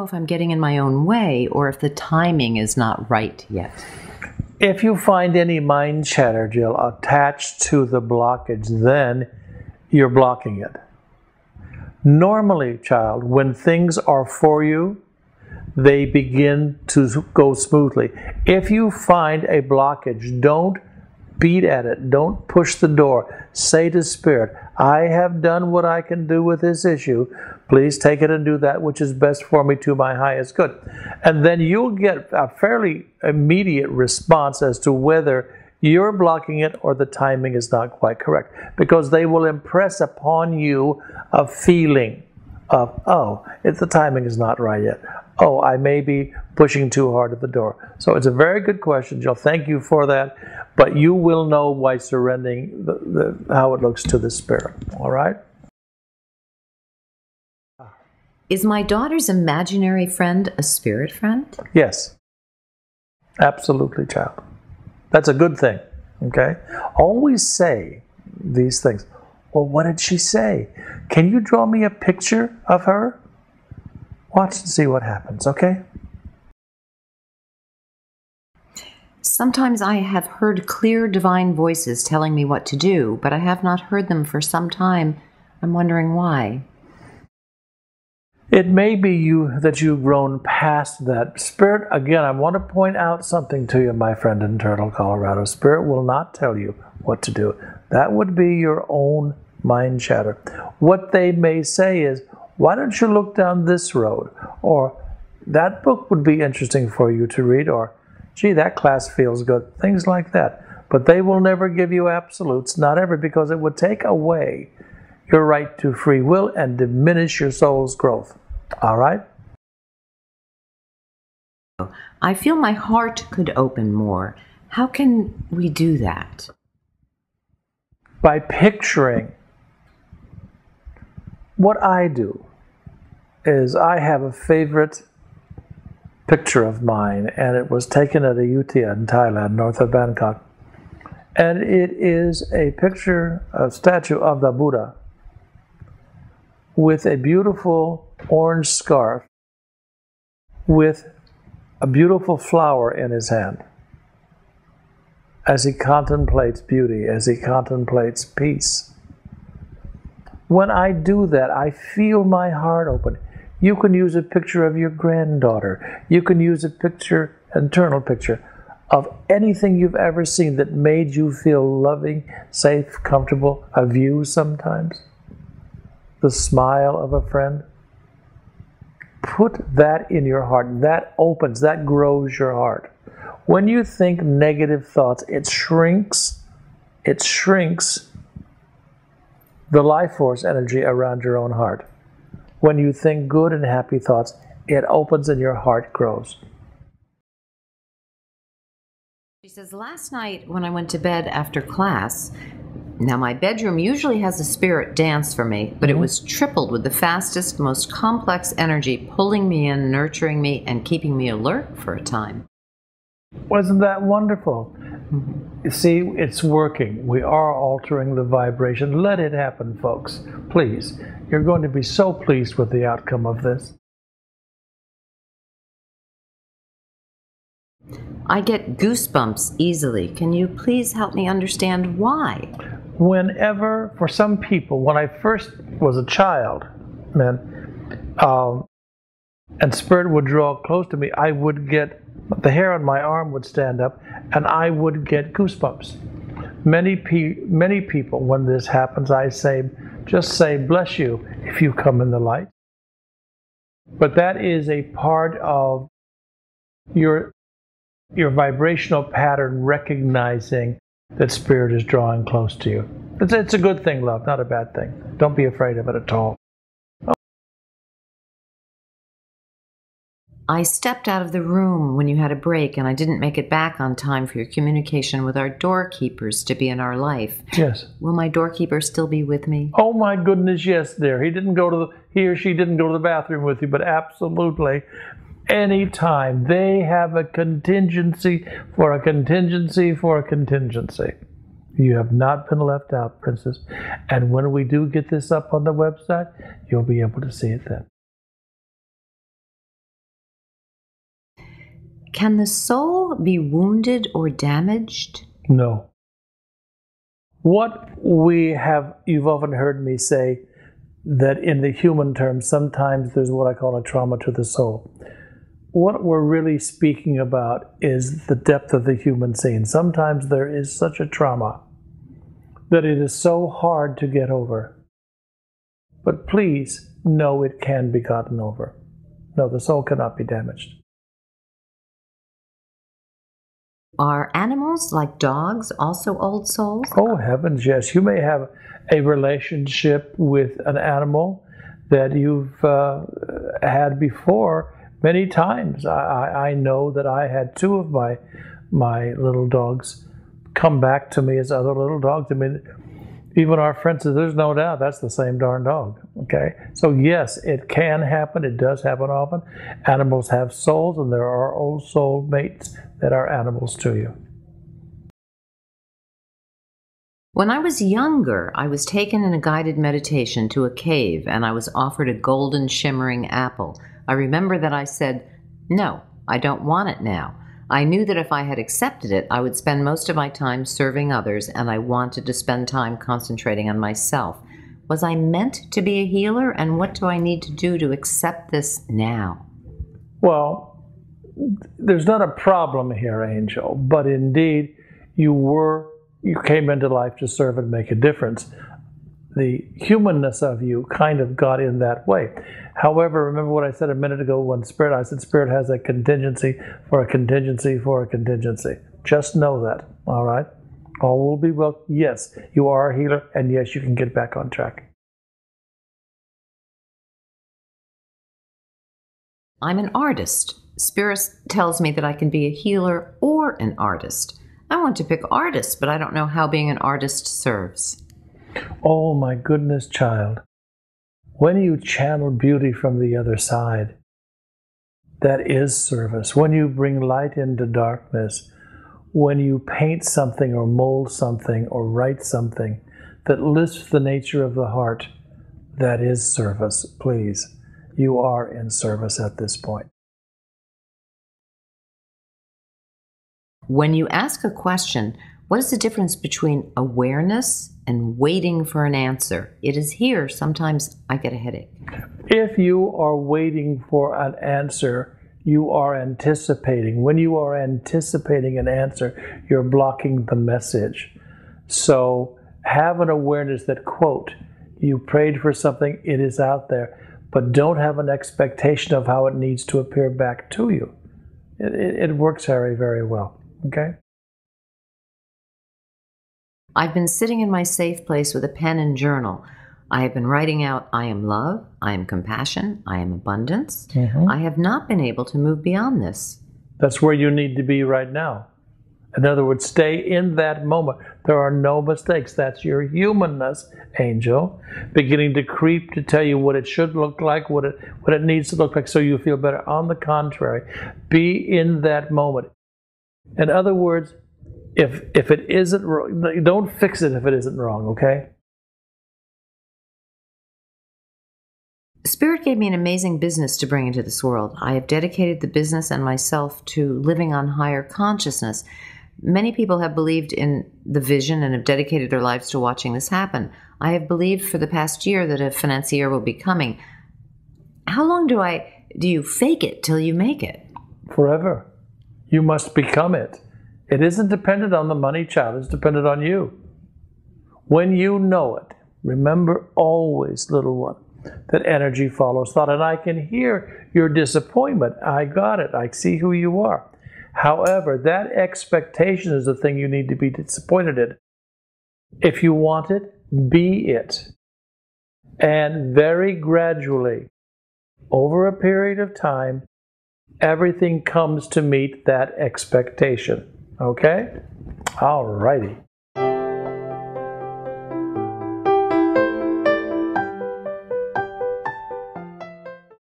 if I'm getting in my own way or if the timing is not right yet. If you find any mind chatter, Jill, attached to the blockage, then you're blocking it. Normally, child, when things are for you, they begin to go smoothly. If you find a blockage, don't beat at it. Don't push the door. Say to Spirit, I have done what I can do with this issue. Please take it and do that which is best for me to my highest good. And then you'll get a fairly immediate response as to whether you're blocking it or the timing is not quite correct. Because they will impress upon you a feeling of, oh, the timing is not right yet. Oh, I may be pushing too hard at the door. So it's a very good question, Jill. Thank you for that. But you will know by surrendering how it looks to the Spirit. All right? Is my daughter's imaginary friend a spirit friend? Yes. Absolutely, child. That's a good thing. Okay? Always say these things. Well, what did she say? Can you draw me a picture of her? Watch and see what happens, okay? Sometimes I have heard clear divine voices telling me what to do, but I have not heard them for some time. I'm wondering why. It may be that you've grown past that. Spirit, again, I want to point out something to you, my friend in Turtle, Colorado. Spirit will not tell you what to do. That would be your own mind chatter. What they may say is, why don't you look down this road? Or that book would be interesting for you to read. Or, gee, that class feels good. Things like that. But they will never give you absolutes, not ever, because it would take away your right to free will and diminish your soul's growth. All right? I feel my heart could open more. How can we do that? By picturing. What I do is I have a favorite picture of mine, and it was taken at Ayutthaya in Thailand, north of Bangkok. And it is a picture, a statue of the Buddha with a beautiful orange scarf with a beautiful flower in his hand as he contemplates beauty, as he contemplates peace. When I do that, I feel my heart open. You can use a picture of your granddaughter. You can use a picture, internal picture, of anything you've ever seen that made you feel loving, safe, comfortable, a view sometimes. The smile of a friend. Put that in your heart. That opens, that grows your heart. When you think negative thoughts, it shrinks the life force energy around your own heart. When you think good and happy thoughts, it opens and your heart grows. She says, last night when I went to bed after class, now my bedroom usually has a spirit dance for me, but it was tripled with the fastest, most complex energy pulling me in, nurturing me, and keeping me alert for a time. Wasn't that wonderful? You see, it's working. We are altering the vibration. Let it happen, folks. Please. You're going to be so pleased with the outcome of this. I get goosebumps easily. Can you please help me understand why? Whenever, for some people, when I first was a child, and Spirit would draw close to me, I would get, the hair on my arm would stand up, and I would get goosebumps. Many people, when this happens, I say, just say, bless you, if you come in the light. But that is a part of your vibrational pattern recognizing that Spirit is drawing close to you. It's a good thing, love, not a bad thing. Don't be afraid of it at all. I stepped out of the room when you had a break, and I didn't make it back on time for your communication with our doorkeepers to be in our life. Yes. Will my doorkeeper still be with me? Oh my goodness, yes, dear. He or she didn't go to the bathroom with you, but absolutely. Anytime. They have a contingency for a contingency for a contingency. You have not been left out, Princess. And when we do get this up on the website, you'll be able to see it then. Can the soul be wounded or damaged? No. What we have, you've often heard me say that in the human terms, sometimes there's what I call a trauma to the soul. What we're really speaking about is the depth of the human scene. Sometimes there is such a trauma that it is so hard to get over. But please know it can be gotten over. No, the soul cannot be damaged. Are animals like dogs also old souls? Oh, heavens, yes. You may have a relationship with an animal that you've had before many times. I know that I had two of my little dogs come back to me as other little dogs. I mean, even our friend says, there's no doubt that's the same darn dog. Okay? So yes, it can happen. It does happen often. Animals have souls, and there are old soul mates that are animals to you. When I was younger, I was taken in a guided meditation to a cave, and I was offered a golden shimmering apple. I remember that I said, "No, I don't want it now." I knew that if I had accepted it, I would spend most of my time serving others, and I wanted to spend time concentrating on myself. Was I meant to be a healer, and what do I need to do to accept this now? Well, there's not a problem here, Angel, but indeed you came into life to serve and make a difference. The humanness of you kind of got in that way. However, remember what I said a minute ago when I said Spirit has a contingency for a contingency for a contingency. Just know that, all right? All will be well. Yes, you are a healer, and yes, you can get back on track. I'm an artist. Spirit tells me that I can be a healer or an artist. I want to pick artist, but I don't know how being an artist serves. Oh my goodness, child. When you channel beauty from the other side, that is service. When you bring light into darkness, when you paint something or mold something or write something that lifts the nature of the heart, that is service. Please, you are in service at this point. When you ask a question, what is the difference between awareness and waiting for an answer? It is here. Sometimes I get a headache. If you are waiting for an answer, you are anticipating. When you are anticipating an answer, you're blocking the message. So have an awareness that, quote, you prayed for something, it is out there, but don't have an expectation of how it needs to appear back to you. It works very, very well. Okay? I've been sitting in my safe place with a pen and journal. I have been writing out, I am love, I am compassion, I am abundance. I have not been able to move beyond this. That's where you need to be right now. In other words, stay in that moment. There are no mistakes. That's your humanness, Angel, beginning to creep to tell you what it should look like, what it needs to look like so you feel better. On the contrary, be in that moment. In other words, if it isn't wrong, don't fix it if it isn't wrong, okay? Spirit gave me an amazing business to bring into this world. I have dedicated the business and myself to living on higher consciousness. Many people have believed in the vision and have dedicated their lives to watching this happen. I have believed for the past year that a financier will be coming. How long do you fake it till you make it? Forever. You must become it. It isn't dependent on the money, child. It's dependent on you. When you know it, remember always, little one, that energy follows thought. And I can hear your disappointment. I got it. I see who you are. However, that expectation is the thing you need to be disappointed in. If you want it, be it. And very gradually, over a period of time, everything comes to meet that expectation. Okay? All righty.